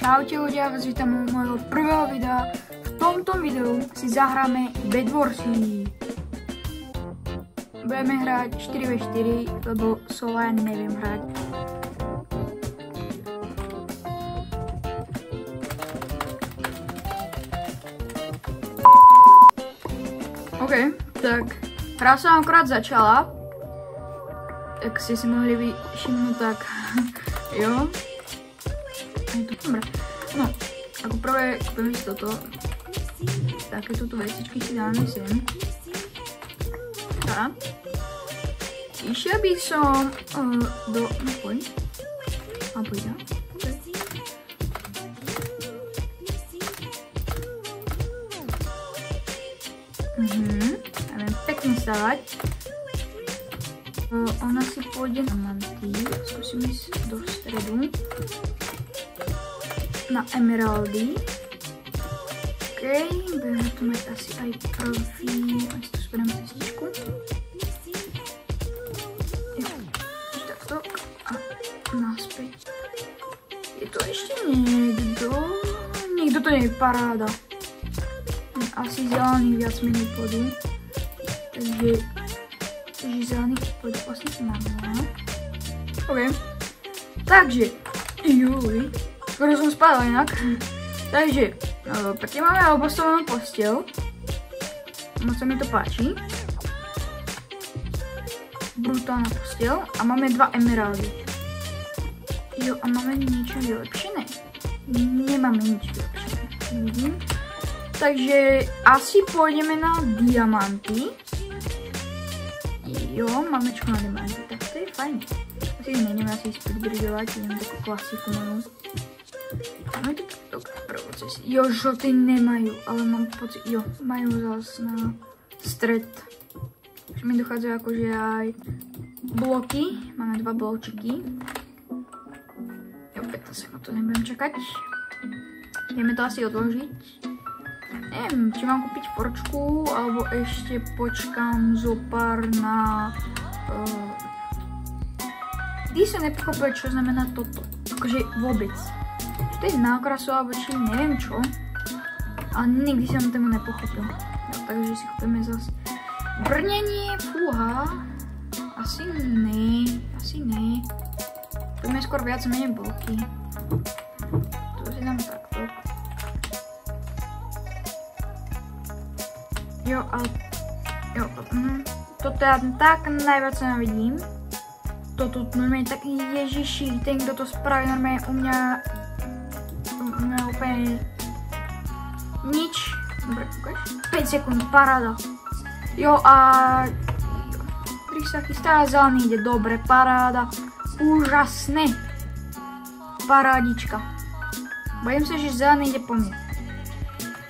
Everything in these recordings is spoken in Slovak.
Čaute ľudia, vás vítam u môjho prvého videa. V tomto videu si zahráme Bedwarsy. Budeme hrať 4v4, lebo solo ja neviem hrať. OK, tak hra sa akorát začala. Jak ste si mohli všimnúť, tak jo. Dobre, no, ako prvé kúpim si toto. Takéto tu vecičky si dáme sem. Tak. Išiel by som do... No poď. A poď, ja. Ja viem pekne stavať. Ona si pôjde na manty. Skúsim ísť do stredu. Na emeraldy. OK, budeme tu mať asi aj prvý. Asi tu spadám cestičku. Jo, takto. A naspäť. Je to ešte niekto? Nikto to nie je paráda. Asi zelený viac menej pôjdu. Takže zelený pôjdu vlastne na mňa. OK. Takže, juj. Skoro som spadal inak. Takže, pekne máme postavenú posteľ. Moc sa mi to páči. Brutálna posteľ. A máme 2 emeraldy. Jo, a máme niečo vylepšené. Nemáme nič vylepšené. Vidím. Takže, asi pôjdeme na diamanty. Jo, máme čo na diamanty. Tak to je fajn. Asi nejdeme asi speedbridovať. Ideme takú klasiku moju. Máme tu prvú cestu. Jo, žltý nemajú, ale mám pocit, jo, majú zase na stred. Už mi dochádzajú akože aj bloky. Máme 2 bločiky. Jo, 15 sekúnd, to nebudem čakať. Ideme to asi odložiť. Neviem, či mám kúpiť forčku, alebo ešte počkám zo pár na... Ty som nepochopil, čo znamená toto. Akože vôbec. To je na okrasu, alebo či neviem čo. Ale nikdy som tému nepochopil. No, takže si kúpime zase brnenie, fúha. Asi ne. Kúpime skôr viac menej bloky. Tu si dám takto. Jo, ale... Jo, toto ja tak najviac sa navidím. Toto normálne tak, ježiši, ten kto to spraví normálne u mňa úplne nič. Dobre, ukáž? 5 sekúnd, paráda. Jo a... Pri sa chystá, zelený ide, dobre, paráda. Úžasné. Parádička. Bojím sa, že zelený ide po mne.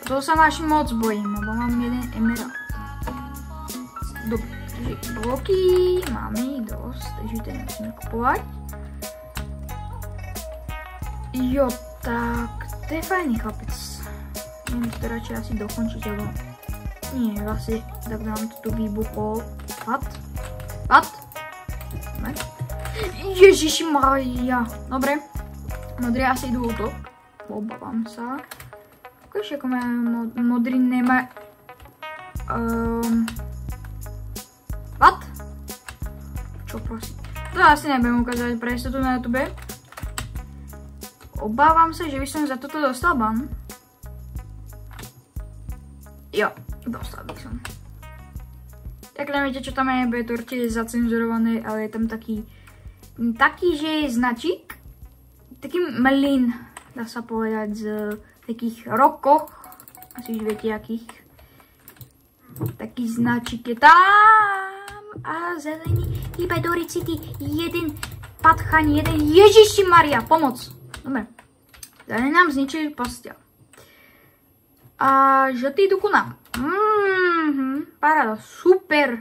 To sa až moc bojím, lebo mám jeden emerald. Dobre, takže bloky máme ich dosť, takže ten musíme kupovať. Jo, tak, to je fajný chlapec. Neviem, to radšej asi dokončiť, alebo... Nie, vlastne, tak nám to tu vybuchol. What? Ježišmaria. Dobre, modrý asi idú útok. Obávam sa. Ukáž, ako modrý nemá... What? Čo prosím? To asi nebudem ukázať pre istotu na YouTube. Obávam sa, že by som za toto dostal ban. Jo, dostal by som. Tak neviete, čo tam je, bude to určite zacenzurované, ale je tam taký, že je značík. Taký mlyn, dá sa povedať, z takých rokoch. Asi už viete, akých. Taký značík je tam. A zelený, iba do recity, jeden patchaň, jeden, Ježišimaria, pomoc. Dobre, zelený nám zničili posteľ. A žltý idú ku nám. Paráda, super.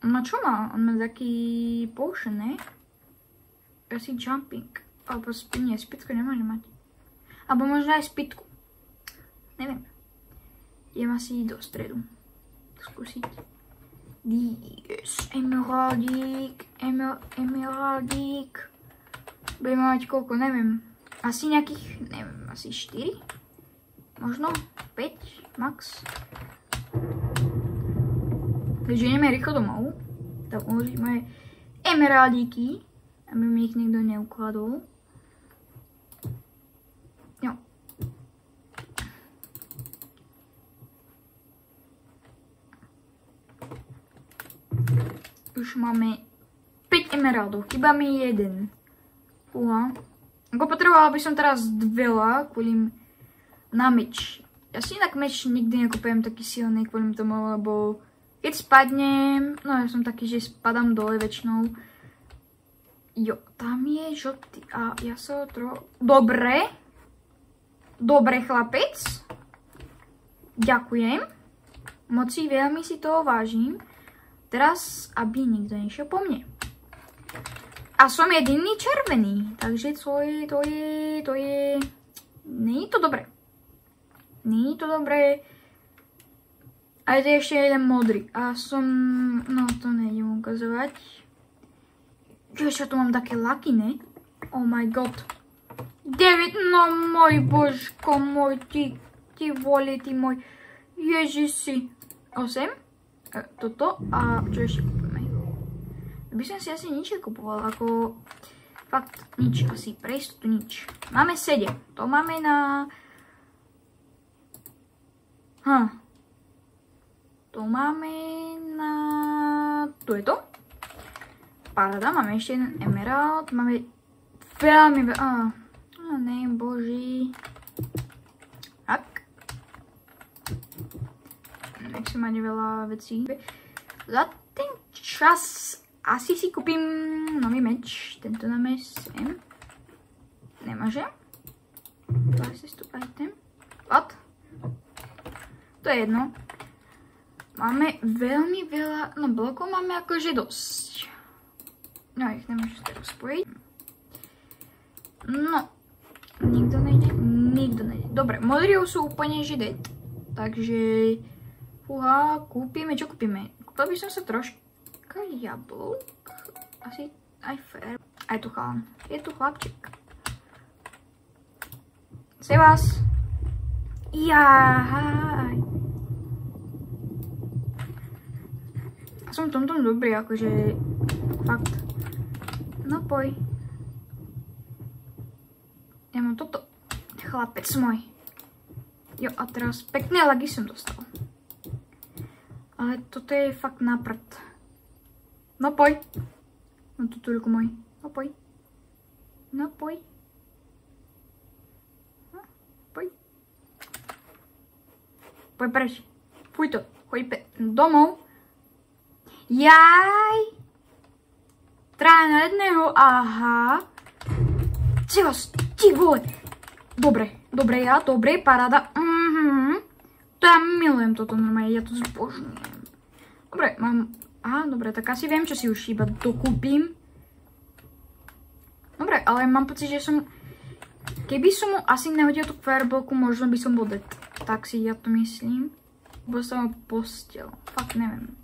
No čo má? On má taký potion, ne? Asi jumping. Alebo nie, spitku nemôže mať. Alebo možno aj spitku. Neviem. Idem asi do stredu. Skúsiť. Yes, emeraldík. Budeme mať koľko, neviem. Asi nejakých, neviem, asi 4? Možno 5 max. Takže ideme rýchlo domov. Tak uložiť moje emeraldíky, aby mi ich nikto neukladol. Jo. Už máme 5 emeraldov, chýba mi 1. Uha. Ako potrebovala by som teraz veľa kvôli na meč. Ja si inak meč nikdy nekúpujem taký silný kvôli tomu, lebo keď spadnem, no ja som taký, že spadám dole väčšinou. Jo, tam je žltý a ja sa Dobre. Dobre, chlapec. Ďakujem. Moci veľmi si toho vážim. Teraz, aby nikto nešiel po mne. A som jediný červený, takže to je... Není to dobré. Není to dobré. A je to ešte jeden modrý. A som... No, to nejdem ukazovať. Čo tu mám také lucky, ne? Oh my god. 9, no môj božko, môj, ty vole, ty môj. Ježiši. 8. Toto a čo ešte kúpime? By som si asi nič nekupoval, ako fakt nič, asi pre istotu nič. Máme 7, to máme na... To máme na... Tu je to. Paráda, máme ešte jeden emerald, máme veľmi veľa... Ne, boží. Tak. Nechcem mať veľa vecí. Za ten čas asi si kúpim nový meč. Tento dáme sem. Nemôžem. Classes to item. What? To je jedno. Máme veľmi veľa... No blokov máme akože dosť. No ich nemôžem teraz spojiť. No. Nikto nejde. Nikto nejde. Dobre, modrí sú úplne že dead. Takže... Fúha, kúpime, čo kúpime? Kúpil by som sa troška jablok. Asi aj fair. Aj tu chalán. Je tu chlapček. Se vás. Jaj. Som v tomto dobrý, akože fakt. No poj. Ja mám toto. Chlapec môj. Jo, a teraz pekné lagy som dostal. Ale toto je fakt na prd. No poj. No tu ruku môj. No poj. No poj. No, poj. Poj preč. Fuj to. Choď domov. Jaj. Traja na jedného. Aha. Ty vole. Dobre. Dobre ja. Dobre. Paráda. To ja milujem toto normálne, ja to zbožňujem. Dobre, mám... Aha, dobre, tak asi viem, čo si už iba dokúpim. Dobre, ale mám pocit, že som... Keby som mu asi nehodil tú fireballku, možno by som bol dead. Tak si ja to myslím. Bo som ho postel. Fakt neviem.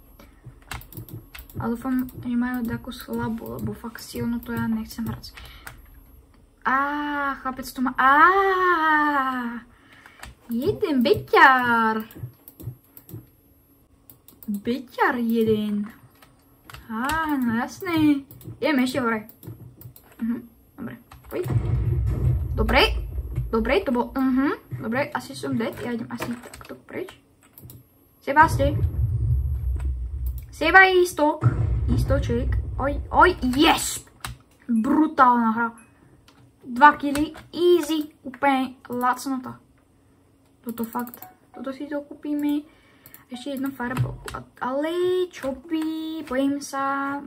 Ale dúfam, že majú takú slabú, lebo fakt silno to ja nechcem hrať. Chlapec to má... Jeden beťar. Beťar jeden. No jasné. Ideme ešte hore. Dobre, poj. Dobre, to bol... Dobre, asi som dead. Ja idem asi takto preč. Sebastian. Seba istok. Istoček. Oj, yes! Brutálna hra. 2 killy. Easy. Úplne lacnota. Toto fakt, toto si to kúpime. Ešte jedno fireball. Ale čo by, bojím sa...